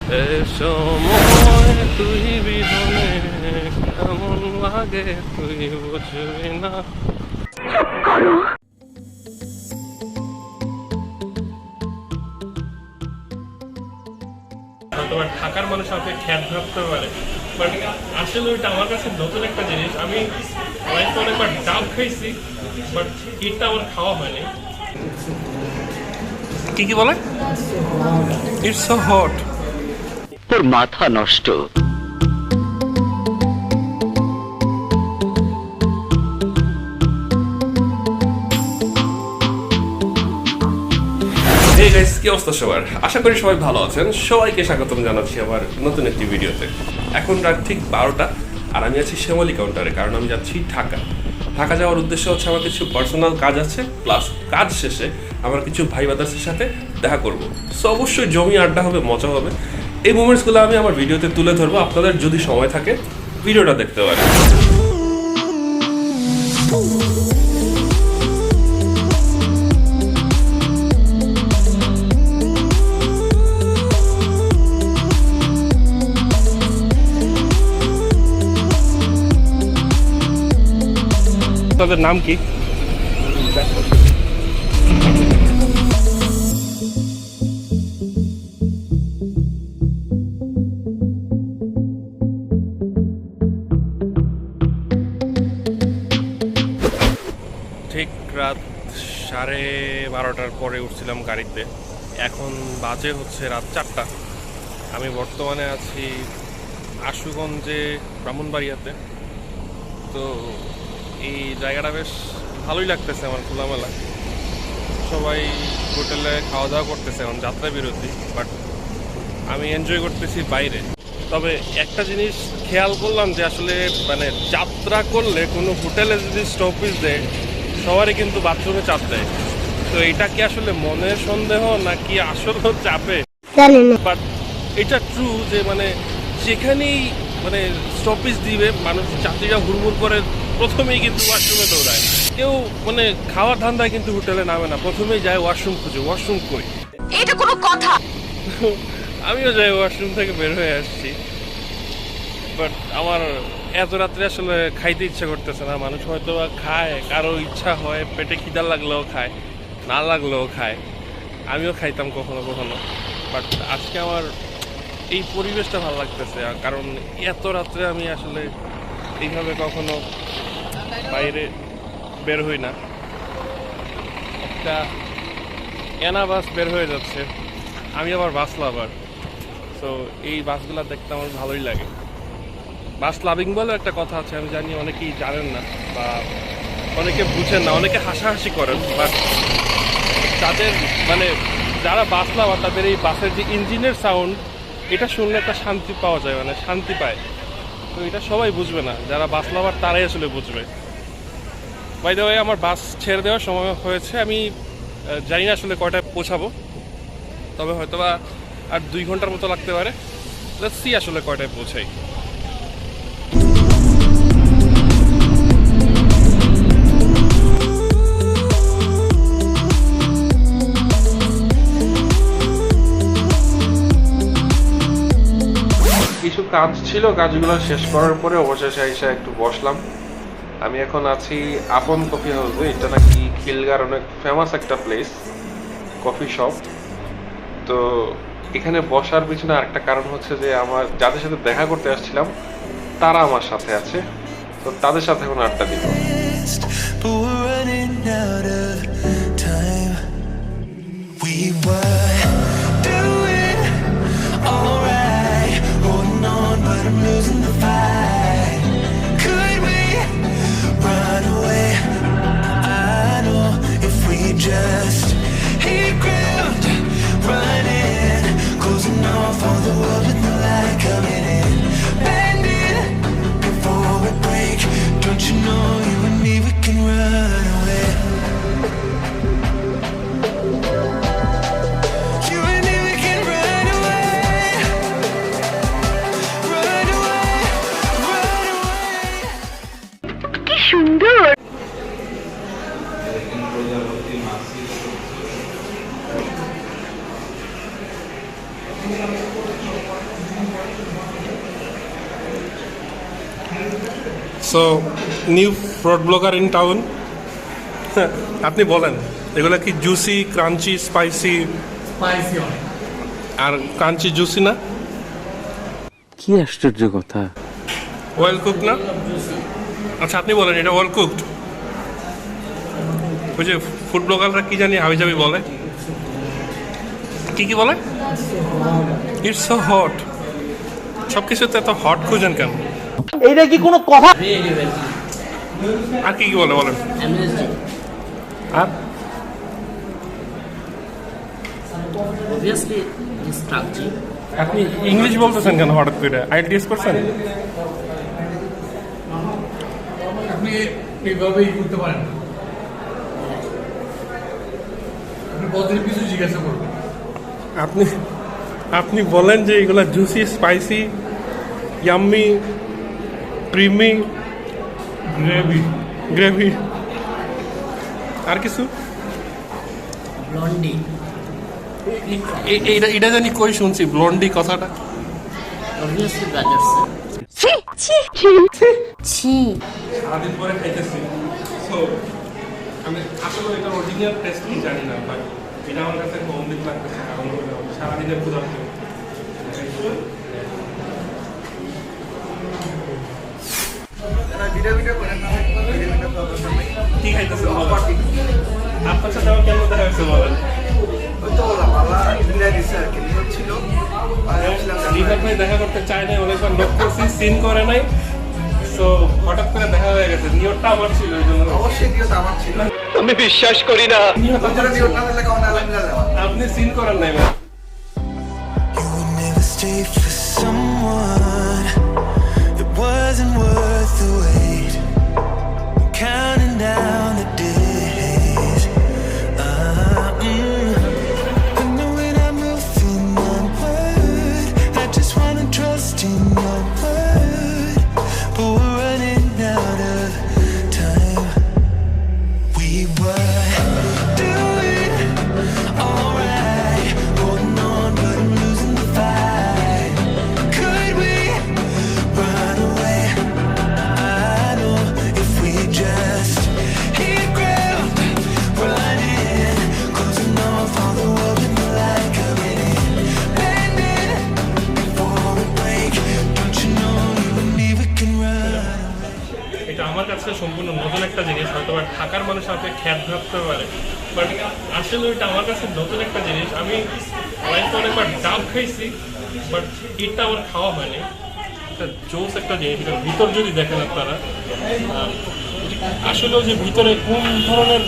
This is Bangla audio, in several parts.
এ সময় তুই বিহনে কেমন লাগে তুই বুঝবি না। তোমার ঢাকার মানুষ আমাকে খ্যাত ভাবতে পারে, বাট আসলে ওইটা আমার কাছে নতুন একটা জিনিস। আমি লাইফে অনেকবার ডাব খাইছি, বাট এটা আমার খাওয়া হয়নি। কি কি বলে? It's so hot. তোর মাথা নষ্ট। এই গাইস, কি অবস্থা সবার? আশা করি সবাই ভালো আছেন। সবাইকে স্বাগতম জানাচ্ছি আমার নতুন একটি ভিডিওতে। এখন রাত ঠিক 12টা, আর আমি আছি শ্যামলী কাউন্টারে, কারণ আমি যাচ্ছি ঢাকা। ঢাকা যাওয়ার উদ্দেশ্য হচ্ছে আমার কিছু পার্সোনাল কাজ আছে, প্লাস কাজ শেষে আমার কিছু ভাই ব্রাদার্সের সাথে দেখা করব। সো অবশ্যই জমি আড্ডা হবে, মজা হবে। এই মোমেন্টসগুলো আমি আমার ভিডিওতে তুলে ধরবো, আপনাদের যদি সময় থাকে ভিডিওটা দেখতে পারেন। তাদের নাম কি? ঠিক রাত 12:30 পরে উঠছিলাম গাড়িতে। এখন বাজে হচ্ছে রাত 4টা। আমি বর্তমানে আছি আশুগঞ্জে, ব্রাহ্মণবাড়িয়াতে। তো এই জায়গাটা বেশ ভালোই লাগতেছে আমার, খোলামেলা। সবাই হোটেলে খাওয়া দাওয়া করতেছে, এখন যাত্রা বিরতি, বাট আমি এনজয় করতেছি বাইরে। তবে একটা জিনিস খেয়াল করলাম যে আসলে মানে যাত্রা করলে কোনো হোটেলে যদি স্টপেজ দেয়, সবারই কিন্তু বাথরুমে চাপ দেয়। তো এটা কি আসলে মনের সন্দেহ নাকি আসলে চাপে, বাট এটা ট্রু যে মানে যেখানেই মানে স্টপেজ দিবে মানুষ, যাত্রীরা হুড়মুড় করে প্রথমেই কিন্তু ওয়াশরুমে দৌড়ায়। কেউ মানে খাওয়ার ধান্দায় কিন্তু হোটেলে নামে না, প্রথমেই যায় ওয়াশরুম খুঁজে, ওয়াশরুম কই। এটা কোনো কথা? আমিও যাই, ওয়াশরুম থেকে বের হয়ে আসছি, বাট আমার এত রাত্রে আসলে খাইতে ইচ্ছা করতেছে না। মানুষ হয়তো খায়, কারো ইচ্ছা হয়, পেটে খিদা লাগলেও খায়, না লাগলেও খায়। আমিও খাইতাম কখনো কখনো, বাট আজকে আমার এই পরিবেশটা ভালো লাগতেছে, কারণ এত রাত্রে আমি আসলে এইভাবে কখনো বাইরে বের হই না। একটা এনা বাস বের হয়ে যাচ্ছে, আমি আবার বাস লাভার, সো এই বাসগুলো দেখতে আমার ভালোই লাগে। বাস লাভিং বলে একটা কথা আছে, আমি জানি অনেকেই জানেন না বা অনেকে বুঝেন না, অনেকে হাসাহাসি করেন, বাট তাদের মানে যারা বাস লাভার তাদের এই বাসের যে ইঞ্জিনের সাউন্ড, এটা শুনলে একটা শান্তি পাওয়া যায়, মানে শান্তি পায়। তো এটা সবাই বুঝবে না, যারা বাস লাভার তারাই আসলে বুঝবে। বাই দ্য ওয়ে, আমার বাস ছেড়ে দেওয়ার সময় হয়েছে। আমি জানি না আসলে কয়টায় পৌঁছাবো, তবে হয়তোবা আর 2 ঘন্টার মতো লাগতে পারে। লেটস সি আসলে কয়টায় পৌঁছাই। কিছু কাজ ছিল, কাজগুলো শেষ করার পরে অবশেষে এসে একটু বসলাম। আমি এখন আছি আপন কফি হাউসে। এটা নাকি খিলগাঁর অনেক ফেমাস একটা প্লেস, কফি শপ। তো এখানে বসার পিছনে আরেকটা কারণ হচ্ছে যে আমার যাদের সাথে দেখা করতে আসছিলাম তারা আমার সাথে আছে, তো তাদের সাথে এখন আড্ডা দিব। Just hit ground, running, closing off all the world with the light coming in, bending before we break. Don't you know you and me, we can run away. You and me, we can run away, run away, run away. কি সুন্দর! So new fraud blogger in town, আপনি বলেন এগুলো কি জুসি, ক্রাঞ্চি, স্পাইসি? স্পাইসি অনেক। আর ক্রাঞ্চি জুসি না? কি আশ্চর্য কথা! ওয়েল কুকড না? আচ্ছা আপনি বলেন এটা ওয়েল কুকড? ওই যে ফুড ব্লগাররা কি জানি হাবিজাবি বলে, কি বলে? It's so hot. সব কিছুতে এত হট খুঁজেন কেন? এইটা কি কোনো কথা? আর কি বলে বলেন? আর Obviously, it's structure. আপনি ইংলিশ বলতেছেন কেন হঠাৎ করে? আইএলটিএস করছেন? আপনি এইভাবেই করতে পারেন না। আপনি বলতে কিছু জিজ্ঞাসা করবেন। আপনি বলেন যে এগুলা juicy, spicy, yummy, creamy, gravy, আর কিছু? Blondie. এটা জানি কই শুনছি ব্লন্ডি কথাটা। Obviously, brothers. সারাদিন পরে খাইতেছি, সো আমি আসলে এটা অরিজিনাল টেস্ট কি জানি না, বাট এটা আমার কাছে একটা অমৃত লাগতেছে, কারণ সারাদিনের ক্ষুধার্ত। কি খাইতেছেন আপনার সাথে আমার কেমন দেখা হয়েছে বলেন? রিফাত ভাই দেখা করতে চায় নাই, অনেকবার নক করছি, সিন করে নাই, সো হঠাৎ করে দেখা হয়ে গেছে। নিয়তটা আমার ছিল, এই জন্য অবশ্যই নিয়ত আমার ছিল। আমি বিশ্বাস করি না। নিয়ত না থাকলে কেমন আলহামদুলিল্লাহ দেওয়া। আপনি সিন করেন নাই ভাই। You would never stay for someone that wasn't worth the wait. Counting down the days. And when I'm moving onward, I just wanna trust in your word. But we're running out of time. We were doing alright, holding on, but I'm losing the fight. Could we run away? I know if we just hit ground running, closing off all the world with the light coming in, bending before we break. Don't you know you and me, we can run? এটা আমার কাছে সম্পূর্ণ নতুন একটা জিনিস, হয়তো বা ঢাকার মানুষ আপনি খ্যাত ভাবতে পারে, বাট আসলে ওইটা আমার কাছে নতুন একটা জিনিস। আমি লাইফে অনেকবার ডাব খাইছি, বাট এটা আমার খাওয়া হয়নি। একটা জোস একটা জিনিস, এটার ভিতর যদি দেখেন আপনারা, আসলেও যে ভিতরে কোন ধরনের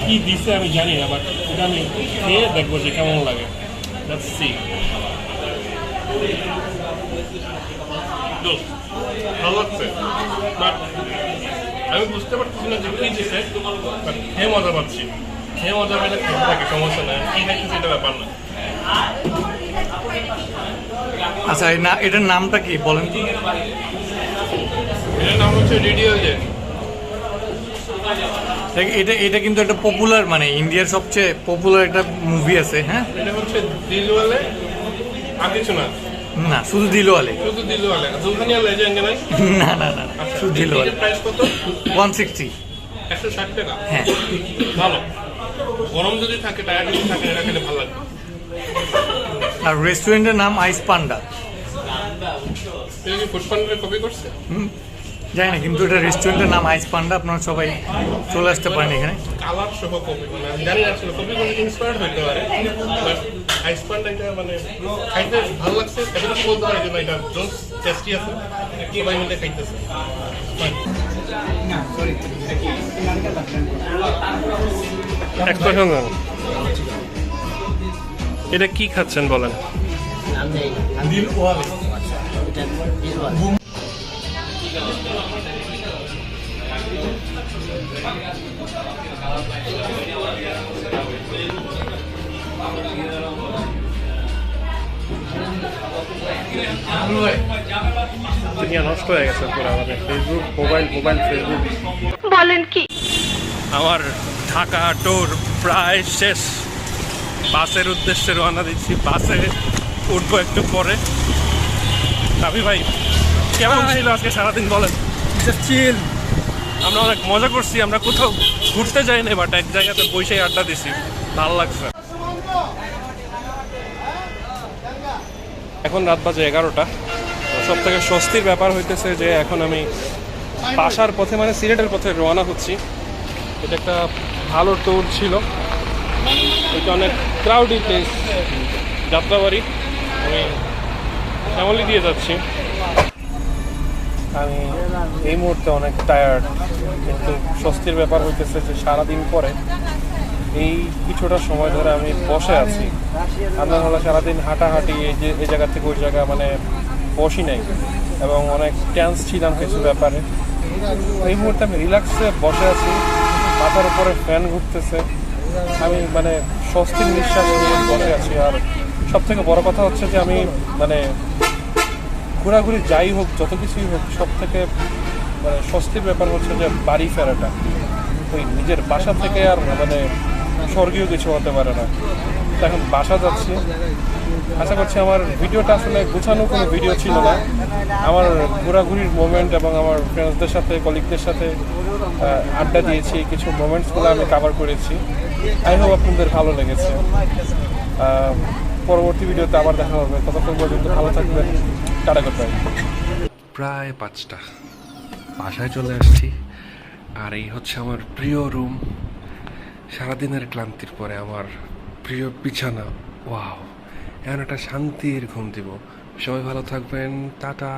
কি দিছে আমি জানি না, বাট এটা আমি খেয়ে দেখবো যে কেমন লাগে। Let's see. দোস্ত, ভালো লাগছে, বাট আমি বুঝতে পারতেছি না যে কি দিছে, বাট খেয়ে মজা পাচ্ছি। খেয়ে মজা পাইলে খেতে থাকে, সমস্যা নাই। কি খাইতেছি এটা ব্যাপার না। আচ্ছা এটার নামটা কি বলেন তো? এটার নাম হচ্ছে রেডিও জে। এটা কিন্তু একটা পপুলার, মানে ইন্ডিয়ার সবচেয়ে পপুলার একটা মুভি আছে। হ্যাঁ, এটা হচ্ছে দিলওয়ালে, আর কিছু না। না শুধু দিলওয়ালে। শুধু দিলওয়ালে, দুলহানিয়া লেজেন্ড নাই। না না না, শুধু দিলওয়ালে। প্রাইস কত? 160। 160 টাকা। হ্যাঁ, ভালো। গরম যদি থাকে, টায়ার যদি থাকে, এটা খেলে ভালো লাগবে। আর রেস্টুরেন্টের নাম আইস পান্ডা। এটা কি ফুড পান্ডারে কপি করছে? জানি না, কিন্তু এটা রেস্টুরেন্টের নাম আইস পান্ডা। আপনারা সবাই চলে আসতে পারেন এখানে। কালার সহ কপি, মানে আমি জানি না আসলে কপি করে ইন্সপায়ার্ড হইতে পারে, বাট আইস পান্ডা এটা মানে খাইতে ভালো লাগছে। এতটুকু বলতে পারি যে না, এটা জোস টেস্টি আছে, সবাই মিলে খাইতেছে। এটা কি খাচ্ছেন বলেন? দিলওয়ালে। দুনিয়া নষ্ট হয়ে গেছে পুরো আমাদের। Facebook, mobile, Facebook. বলেন কি? আমার ঢাকা ট্যুর প্রায় শেষ। বাসের উদ্দেশ্যে রওনা দিচ্ছি, বাসে উঠবো একটু পরে। রাবি ভাই, কেমন ছিল আজকে সারাদিন বলেন? আমরা অনেক মজা করছি, আমরা কোথাও ঘুরতে যাই না, বাট এক জায়গাতে বসে আড্ডা দিছি, ভালো লাগছে। এখন রাত বাজে 11টা। সব থেকে স্বস্তির ব্যাপার হইতেছে যে এখন আমি বাসার পথে মানে সিলেটের পথে রওনা হচ্ছি। এটা একটা ভালো ট্যুর ছিল, এটা অনেক ক্রাউডি প্লেস যাত্রাবাড়ি। আমি ফ্যামিলি দিয়ে যাচ্ছি। আমি এই মুহূর্তে অনেক টায়ার্ড, কিন্তু স্বস্তির ব্যাপার হইতেছে যে সারাদিন পরে এই কিছুটা সময় ধরে আমি বসে আছি। আমরা হলো সারাদিন হাঁটাহাঁটি এই জায়গা থেকে ওই জায়গা মানে বসি নাই, এবং অনেক টেন্স ছিলাম কিছু ব্যাপারে। এই মুহূর্তে আমি রিল্যাক্সে বসে আছি, মাথার উপরে ফ্যান ঘুরতেছে, আমি মানে স্বস্তির নিঃশ্বাস নিয়ে বসে আছি। আর সব থেকে বড় কথা হচ্ছে যে আমি মানে ঘোরাঘুরি যাই হোক, যত কিছুই হোক, সব থেকে মানে স্বস্তির ব্যাপার হচ্ছে যে বাড়ি ফেরাটা। ওই নিজের বাসা থেকে আর মানে স্বর্গীয় কিছু হতে পারে না। তো এখন বাসা যাচ্ছি। আশা করছি আমার ভিডিওটা আসলে গোছানো কোনো ভিডিও ছিল না। আমার ঘোরাঘুরির মোমেন্ট এবং আমার ফ্রেন্ডসদের সাথে, কলিগদের সাথে আড্ডা দিয়েছি, কিছু মোমেন্টসগুলো আমি কভার করেছি। আই হোপ আপনাদের ভালো লেগেছে। পরবর্তী ভিডিওতে আবার দেখা হবে, ততক্ষণ পর্যন্ত ভালো থাকবেন। Tata, good bye. প্রায় 5টা, বাসায় চলে আসছি। আর এই হচ্ছে আমার প্রিয় রুম। সারাদিনের ক্লান্তির পরে আমার প্রিয় বিছানা। ওয়াও, এখন একটা শান্তির ঘুম দিব। সবাই ভালো থাকবেন, টাটা।